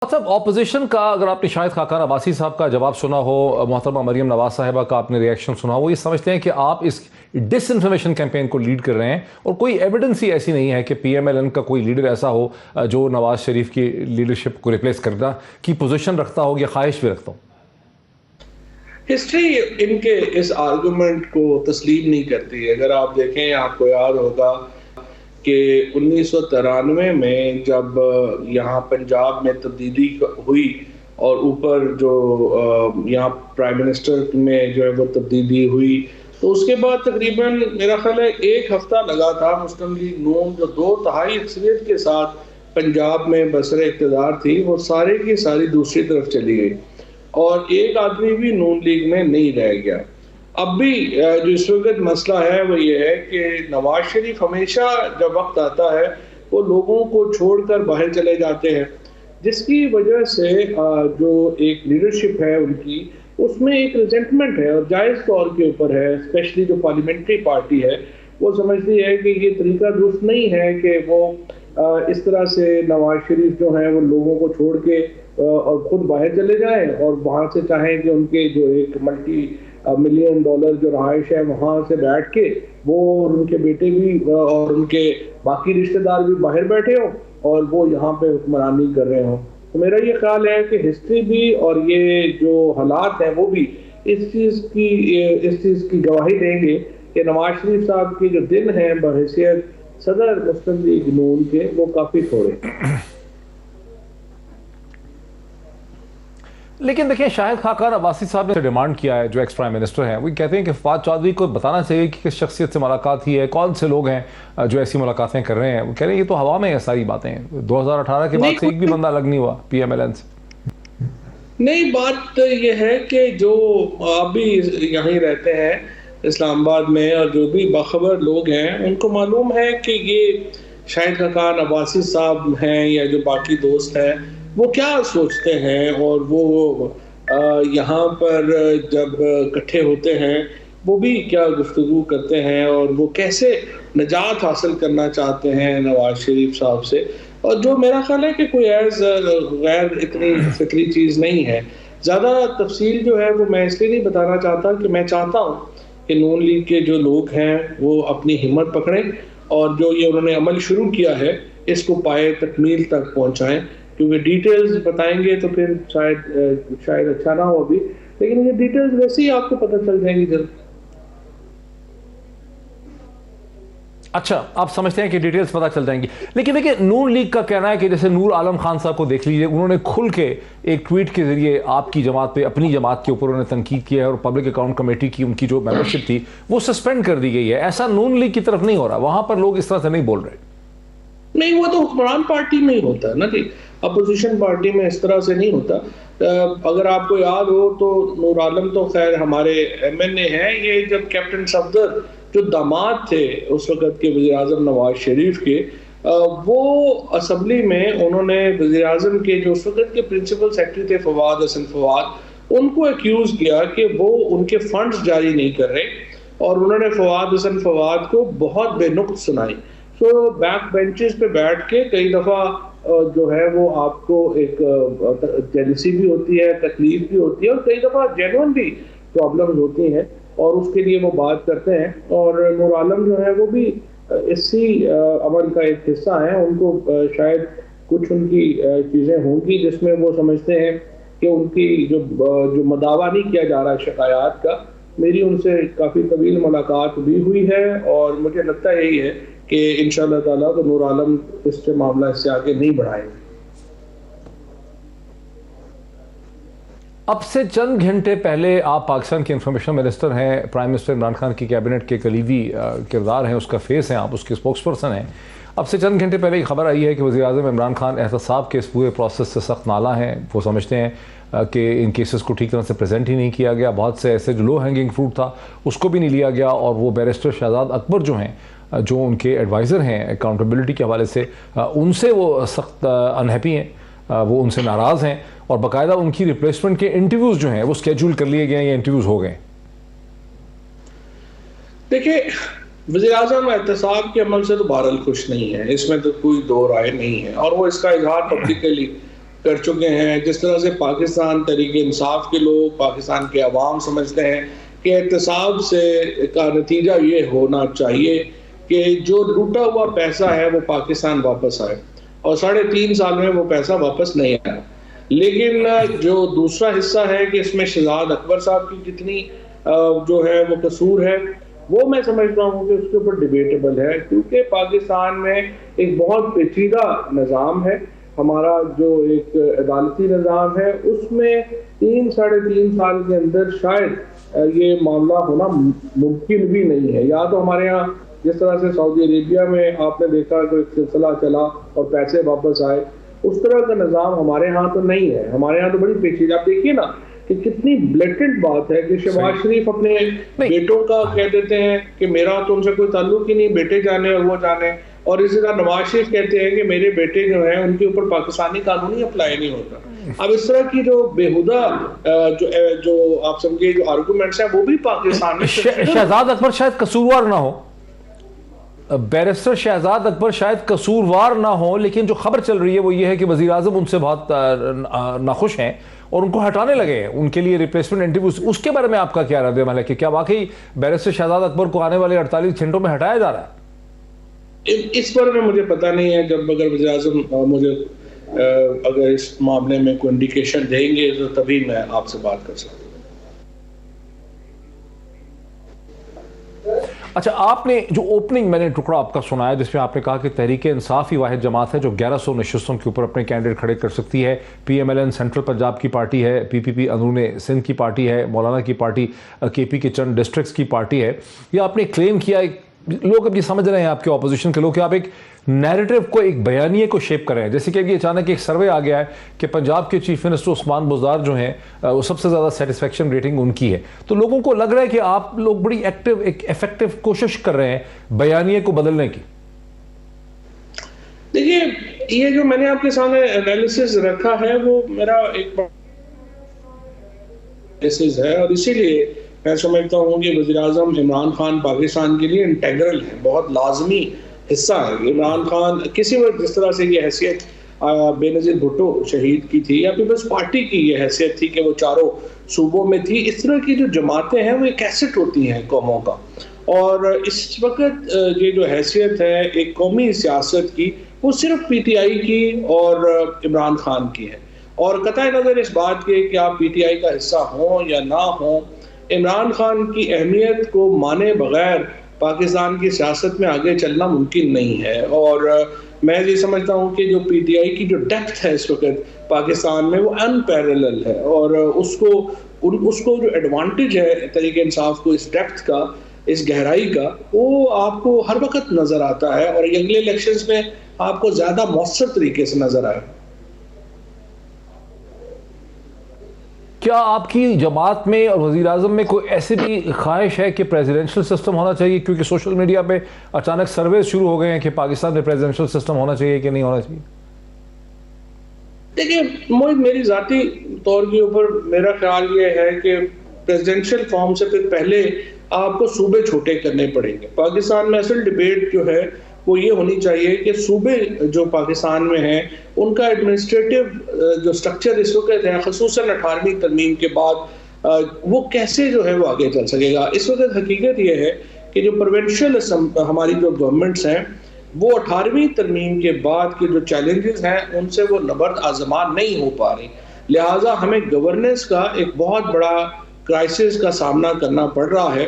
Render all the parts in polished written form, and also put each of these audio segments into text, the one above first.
صاحب اپوزیشن کا اگر آپ نے شاہد خاقان عباسی صاحب کا جواب سنا ہو، محترمہ مریم نواز صاحبہ کا آپ نے ریئیکشن سنا ہو، وہ یہ سمجھتے ہیں کہ آپ اس ڈس انفارمیشن کیمپین کو لیڈ کر رہے ہیں اور کوئی ایویڈنس ہی ایسی نہیں ہے کہ پی ایم ایل این کا کوئی لیڈر ایسا ہو جو نواز شریف کی لیڈرشپ کو ریپلیس کرنا کی پوزیشن رکھتا ہو یا خواہش بھی رکھتا ہو۔ ہسٹری ان کے اس آرگومنٹ کو تسلیم نہیں کرتی۔ اگر آپ دیکھیں، آپ کو یاد ہوگا کہ 1993 میں جب یہاں پنجاب میں تبدیلی ہوئی اور اوپر جو یہاں پرائم منسٹر میں جو ہے وہ تبدیلی ہوئی، تو اس کے بعد تقریباً میرا خیال ہے 1 ہفتہ لگا تھا مسلم لیگ نون جو 2/3 اکثریت کے ساتھ پنجاب میں بسر اقتدار تھی، وہ سارے کی ساری دوسری طرف چلی گئی اور ایک آدمی بھی نون لیگ میں نہیں رہ گیا۔ اب بھی جو اس وقت مسئلہ ہے وہ یہ ہے کہ نواز شریف ہمیشہ جب وقت آتا ہے وہ لوگوں کو چھوڑ کر باہر چلے جاتے ہیں، جس کی وجہ سے جو ایک لیڈرشپ ہے ان کی، اس میں ایک ریزنٹمنٹ ہے اور جائز طور کے اوپر ہے۔ اسپیشلی جو پارلیمنٹری پارٹی ہے وہ سمجھتی ہے کہ یہ طریقہ درست نہیں ہے کہ وہ اس طرح سے نواز شریف جو ہیں وہ لوگوں کو چھوڑ کے اور خود باہر چلے جائیں اور وہاں سے چاہیں کہ ان کے جو ایک ملٹی ملین ڈالر جو رہائش ہے وہاں سے بیٹھ کے وہ اور ان کے بیٹے بھی اور ان کے باقی رشتہ دار بھی باہر بیٹھے ہوں اور وہ یہاں پہ حکمرانی کر رہے ہوں۔ تو میرا یہ خیال ہے کہ ہسٹری بھی اور یہ جو حالات ہیں وہ بھی اس چیز کی گواہی دیں گے کہ نواز شریف صاحب کے جو دن ہیں بحیثیت صدر مسلم لیگ نون کے وہ کافی تھوڑے۔ لیکن دیکھیں، شاہد خاقان عباسی صاحب نے ڈیمانڈ کیا ہے، جو ایکس پرائم منسٹر ہیں، وہ کہتے ہیں کہ فواد چودھری کو بتانا چاہیے کہ کس شخصیت سے ملاقات ہی ہے، کون سے لوگ ہیں جو ایسی ملاقاتیں کر رہے ہیں۔ وہ کہہ رہے ہیں یہ تو ہوا میں ہے ساری باتیں، 2018 کے بعد سے ایک بھی بندہ الگ نہیں ہوا پی ایم ایل این سے۔ نہیں، بات یہ ہے کہ جو آپ بھی یہیں رہتے ہیں اسلام آباد میں اور جو بھی باخبر لوگ ہیں ان کو معلوم ہے کہ یہ شاہد خاقان عباسی صاحب ہیں یا جو باقی دوست ہیں وہ کیا سوچتے ہیں، اور وہ یہاں پر جب اکٹھے ہوتے ہیں وہ بھی کیا گفتگو کرتے ہیں اور وہ کیسے نجات حاصل کرنا چاہتے ہیں نواز شریف صاحب سے۔ اور جو میرا خیال ہے کہ کوئی ایز غیر اتنی فکری چیز نہیں ہے۔ زیادہ تفصیل جو ہے وہ میں اس لیے نہیں بتانا چاہتا کہ میں چاہتا ہوں کہ نون لیگ کے جو لوگ ہیں وہ اپنی ہمت پکڑیں اور جو یہ انہوں نے عمل شروع کیا ہے اس کو پائے تکمیل تک پہنچائیں، کیونکہ ڈیٹیلز بتائیں گے تو پھر شاید اچھا نہ ہو بھی، لیکن یہ ڈیٹیلز ویسے ہی آپ کو پتہ چل جائیں گی جلد۔ اچھا، آپ سمجھتے ہیں کہ ڈیٹیلز پتہ چل جائیں گی، لیکن دیکھیں نون لیگ کا کہنا ہے کہ جیسے نور عالم خان صاحب کو دیکھ لیجئے، انہوں نے کھل کے ایک ٹویٹ کے ذریعے آپ کی جماعت پہ، اپنی جماعت کے اوپر انہوں نے تنقید کیا ہے اور پبلک اکاؤنٹ کمیٹی کی ان کی جو ممبرشپ تھی وہ سسپینڈ کر دی گئی ہے۔ ایسا نون لیگ کی طرف نہیں ہو رہا، وہاں پر لوگ اس طرح سے نہیں بول رہے۔ نہیں، وہ تو حکمران پارٹی میں ہی ہوتا ہے نا جی، اپوزیشن پارٹی میں اس طرح سے نہیں ہوتا۔ اگر آپ کو یاد ہو تو نور عالم تو خیر ہمارے ایم این اے ہیں، یہ جب کیپٹن صفدر جو داماد تھے اس وقت کے وزیر اعظم نواز شریف کے، وہ اسمبلی میں انہوں نے وزیر اعظم کے جو اس وقت کے پرنسپل سیکرٹری تھے فواد حسن فواد، ان کو ایکیوز کیا کہ وہ ان کے فنڈز جاری نہیں کر رہے، اور انہوں نے فواد حسن فواد کو بہت بے نقط سنائی۔ تو بیک بینچز پہ بیٹھ کے کئی دفعہ جو ہے وہ آپ کو ایک جیلسی بھی ہوتی ہے، تکلیف بھی ہوتی ہے، اور کئی دفعہ جینوئن بھی پرابلمز ہوتی ہیں اور اس کے لیے وہ بات کرتے ہیں۔ اور نور عالم جو ہے وہ بھی اسی عمل کا ایک حصہ ہیں۔ ان کو شاید کچھ ان کی چیزیں ہوں گی جس میں وہ سمجھتے ہیں کہ ان کی جو مداوع نہیں کیا جا رہا شکایات کا۔ میری ان سے کافی طویل ملاقات بھی ہوئی ہے اور مجھے لگتا یہی ہے کہ انشاءاللہ تعالیٰ تو نور عالم اس سے معاملہ اس سے آگے نہیں بڑھائیں گے۔ اب سے چند گھنٹے پہلے آپ پاکستان کے انفارمیشن منسٹر ہیں، پرائم منسٹر عمران خان کی کیبنٹ کے کلیدی کردار ہیں، اس کا فیس ہیں آپ، اس کے اسپوکس پرسن ہیں۔ اب سے چند گھنٹے پہلے ایک خبر آئی ہے کہ وزیر اعظم عمران خان احتساب کے اس پورے پروسیس سے سخت نالاں ہیں۔ وہ سمجھتے ہیں کہ ان کیسز کو ٹھیک طرح سے پریزنٹ ہی نہیں کیا گیا، بہت سے ایسے جو لو ہینگنگ فروٹ تھا اس کو بھی نہیں لیا گیا، اور وہ بیرسٹر شہزاد اکبر جو ہیں، جو ان کے ایڈوائزر ہیں اکاؤنٹیبلٹی کے حوالے سے، ان سے وہ سخت انہیپی ہیں، وہ ان سے ناراض ہیں، اور باقاعدہ ان کی ریپلیسمنٹ کے انٹرویوز جو ہیں وہ اسکیجول کر لیے گئے ہیں یا انٹرویوز ہو گئے۔ دیکھیں، وزیر اعظم احتساب کے عمل سے تو بہرحال خوش نہیں ہے، اس میں تو کوئی دو رائے نہیں ہے، اور وہ اس کا اظہار پبلکلی کر چکے ہیں. جس طرح سے پاکستان تحریک انصاف کے لوگ، پاکستان کے عوام سمجھتے ہیں کہ احتساب سے کا نتیجہ یہ ہونا چاہیے کہ جو لوٹا ہوا پیسہ ہے وہ پاکستان واپس آئے، اور 3.5 سال میں وہ پیسہ واپس نہیں آیا. لیکن جو دوسرا حصہ ہے کہ اس میں شہزاد اکبر صاحب کی کتنی جو ہے وہ قصور ہے، وہ میں سمجھتا ہوں کہ اس کے اوپر ڈیبیٹیبل ہے، کیونکہ پاکستان میں ایک بہت پیچیدہ نظام ہے. ہمارا جو ایک عدالتی نظام ہے اس میں 3-3.5 سال کے اندر شاید یہ معاملہ ہونا ممکن بھی نہیں ہے. یا تو ہمارے ہاں جس طرح سے سعودی عربیہ میں آپ نے دیکھا کہ ایک سلسلہ چلا اور پیسے واپس آئے، اس طرح کا نظام ہمارے ہاں تو نہیں ہے. ہمارے ہاں تو بڑی پیچیدہ. آپ دیکھیے نا کہ کتنی بلیٹنٹ بات ہے کہ شہباز شریف اپنے بیٹوں کا کہہ دیتے ہیں کہ میرا تو ان سے کوئی تعلق ہی نہیں، بیٹے جانے اور وہ جانے. اور اسی طرح نواز شریف کہتے ہیں کہ میرے بیٹے جو ہیں ان کے اوپر پاکستانی قانون ہی اپلائی نہیں ہوتا. اب اس طرح کی جو بےہودہ جو آپ سمجھے جو آرگومنٹس ہیں وہ بھی پاکستان میں. شہزاد اکبر شاید قصوروار نہ ہو، بیرسٹر شہزاد اکبر شاید قصوروار نہ ہو، لیکن جو خبر چل رہی ہے وہ یہ ہے کہ وزیر اعظم ان سے بہت ناخوش ہیں اور ان کو ہٹانے لگے ہیں، ان کے لیے ریپلیسمنٹ انٹرویوز. اس کے بارے میں آپ کا کیا رد عمل ہے کہ کیا واقعی بیرسٹر شہزاد اکبر کو آنے والے 48 گھنٹوں میں ہٹایا جا رہا ہے؟ اس بارے میں مجھے پتہ نہیں ہے. جب اگر وزیر اعظم مجھے اگر اس معاملے میں کوئی انڈیکیشن دیں گے تو تبھی میں آپ سے بات کر سکتا ہوں. اچھا، آپ نے جو اوپننگ میں نے ٹکڑا آپ کا سنایا جس میں آپ نے کہا کہ تحریک انصاف ہی واحد جماعت ہے جو 1100 نشستوں کے اوپر اپنے کینڈیڈیٹ کھڑے کر سکتی ہے. P M L N central Punjab کی پارٹی ہے، پی پی پی اندرون سندھ کی پارٹی ہے، مولانا کی پارٹی کے پی کے چند ڈسٹرکٹس کی پارٹی ہے. یہ آپ نے کلیم کیا، لوگ اب یہ سمجھ رہے ہیں آپ کے اپوزیشن کے لوگ کہ آپ ایک نیریٹو کو، ایک بیانیے کو شیپ کر رہے ہیں. جیسے کہ ابھی اچانک ایک سروے آ گیا ہے کہ پنجاب کے چیف منسٹر عثمان بزدار جو ہیں وہ سب سے زیادہ سیٹسفیکشن ریٹنگ ان کی ہے. تو لوگوں کو لگ رہا ہے کہ آپ لوگ بڑی ایکٹیو، ایک ایفیکٹو کوشش کر رہے ہیں بیانیے کو بدلنے کی. دیکھیے، یہ جو میں نے آپ کے سامنے انالیسس رکھا ہے وہ میرا ایک انالیسس ہے، اور اسی لیے میں سمجھتا ہوں کہ وزیر اعظم عمران خان پاکستان کے لیے انٹیگرل ہے، بہت لازمی حصہ ہے. عمران خان کسی وقت جس طرح سے یہ حیثیت بے نظیر بھٹو شہید کی تھی یا پیپلز پارٹی کی یہ حیثیت تھی کہ وہ چاروں صوبوں میں تھی، اس طرح کی جو جماعتیں ہیں وہ ایک ایسٹ ہوتی ہیں قوموں کا. اور اس وقت یہ جو حیثیت ہے ایک قومی سیاست کی وہ صرف پی ٹی آئی کی اور عمران خان کی ہے. اور قطع نظر اس بات کے کہ آپ پی ٹی آئی کا حصہ ہوں یا نہ ہوں، عمران خان کی اہمیت کو مانے بغیر پاکستان کی سیاست میں آگے چلنا ممکن نہیں ہے. اور میں یہ سمجھتا ہوں کہ جو پی ٹی آئی کی جو ڈیپتھ ہے اس وقت پاکستان میں وہ انپیرلل ہے، اور اس کو جو ایڈوانٹیج ہے تحریک انصاف کو اس ڈیپتھ کا، اس گہرائی کا، وہ آپ کو ہر وقت نظر آتا ہے اور اگلے الیکشنز میں آپ کو زیادہ مؤثر طریقے سے نظر آئے. کیا آپ کی جماعت میں اور وزیر اعظم میں کوئی ایسی بھی خواہش ہے کہ پریزیڈنشل سسٹم ہونا چاہیے؟ کیونکہ سوشل میڈیا پہ اچانک سرویز شروع ہو گئے ہیں کہ پاکستان میں پریزیڈنشل سسٹم ہونا چاہیے کہ نہیں ہونا چاہیے. دیکھیے موہد، میری ذاتی طور کے اوپر میرا خیال یہ ہے کہ پریزیڈنشل فارم سے پھر پہلے آپ کو صوبے چھوٹے کرنے پڑیں گے. پاکستان میں اصل ڈیبیٹ جو ہے وہ یہ ہونی چاہیے کہ صوبے جو پاکستان میں ہیں ان کا ایڈمنسٹریٹو جو سٹرکچر اس وقت ہے، خصوصاً 18ویں ترمیم کے بعد وہ کیسے جو ہے وہ آگے چل سکے گا. اس وقت حقیقت یہ ہے کہ جو پروونشل ہماری جو گورنمنٹس ہیں وہ 18ویں ترمیم کے بعد کے جو چیلنجز ہیں ان سے وہ نبرد آزمان نہیں ہو پا رہی. لہٰذا ہمیں گورننس کا ایک بہت بڑا کرائسس کا سامنا کرنا پڑ رہا ہے.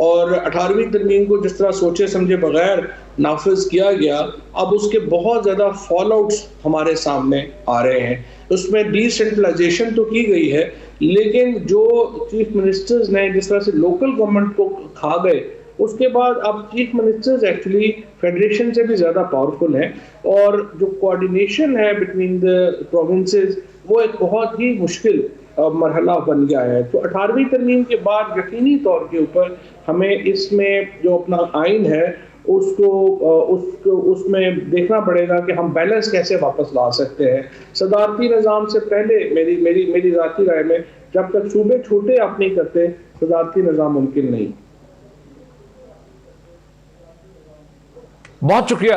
اور 18ویں ترمیم کو جس طرح سوچے سمجھے بغیر نافذ کیا گیا، اب اس کے بہت زیادہ فال آؤٹس ہمارے سامنے آ رہے ہیں. اس میں ڈی سینٹرلائزیشن تو کی گئی ہے، لیکن جو چیف منسٹرز نے جس طرح سے لوکل گورنمنٹ کو کھا گئے، اس کے بعد اب چیف منسٹرز ایکچولی فیڈریشن سے بھی زیادہ پاورفل ہیں، اور جو کوآرڈینیشن ہے بٹوین دی پروونسز وہ ایک بہت ہی مشکل مرحلہ بن گیا ہے. تو 18ویں ترمیم کے بعد یقینی طور کے اوپر ہمیں اس میں جو اپنا آئین ہے اس میں دیکھنا پڑے گا کہ ہم بیلنس کیسے واپس لا سکتے ہیں. صدارتی نظام سے پہلے میری ذاتی رائے میں جب تک صوبے چھوٹے آپ نہیں کرتے صدارتی نظام ممکن نہیں. بہت شکریہ.